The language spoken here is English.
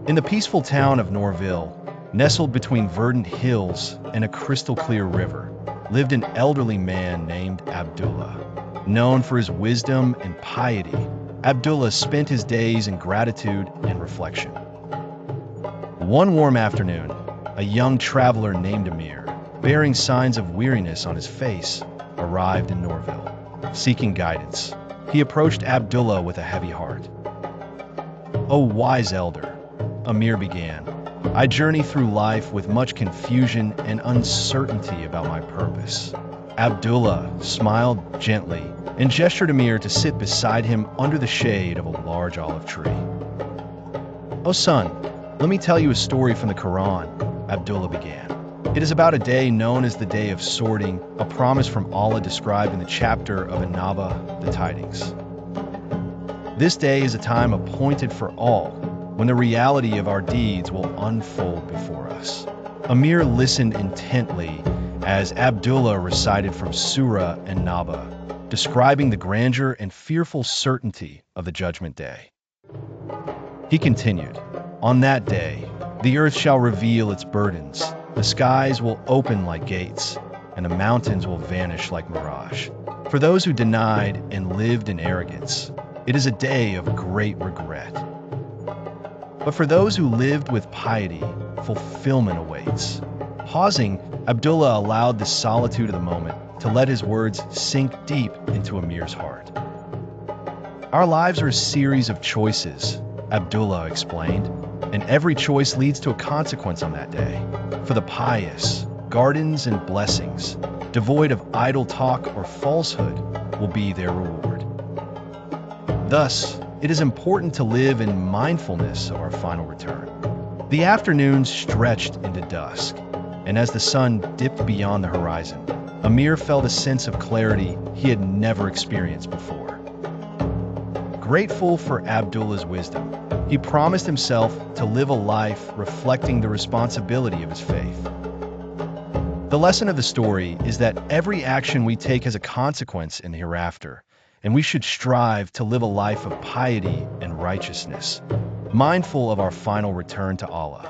In the peaceful town of Norville, nestled between verdant hills and a crystal-clear river, lived an elderly man named Abdullah. Known for his wisdom and piety, Abdullah spent his days in gratitude and reflection. One warm afternoon, a young traveler named Amir, bearing signs of weariness on his face, arrived in Norville. Seeking guidance, he approached Abdullah with a heavy heart. "O wise elder," Amir began, "I journey through life with much confusion and uncertainty about my purpose." Abdullah smiled gently and gestured Amir to sit beside him under the shade of a large olive tree. "O son, let me tell you a story from the Quran," Abdullah began. "It is about a day known as the Day of Sorting, a promise from Allah described in the chapter of An-Naba, the Tidings. This day is a time appointed for all, when the reality of our deeds will unfold before us." Amir listened intently as Abdullah recited from Surah An-Naba, describing the grandeur and fearful certainty of the Judgment Day. He continued, "On that day, the earth shall reveal its burdens, the skies will open like gates, and the mountains will vanish like mirage. For those who denied and lived in arrogance, it is a day of great regret. But for those who lived with piety, fulfillment awaits." Pausing, Abdullah allowed the solitude of the moment to let his words sink deep into Amir's heart. "Our lives are a series of choices," Abdullah explained, "and every choice leads to a consequence on that day. For the pious, gardens and blessings, devoid of idle talk or falsehood, will be their reward. Thus, it is important to live in mindfulness of our final return." The afternoon stretched into dusk, and as the sun dipped beyond the horizon, Amir felt a sense of clarity he had never experienced before. Grateful for Abdullah's wisdom, he promised himself to live a life reflecting the responsibility of his faith. The lesson of the story is that every action we take has a consequence in the hereafter, and we should strive to live a life of piety and righteousness, mindful of our final return to Allah.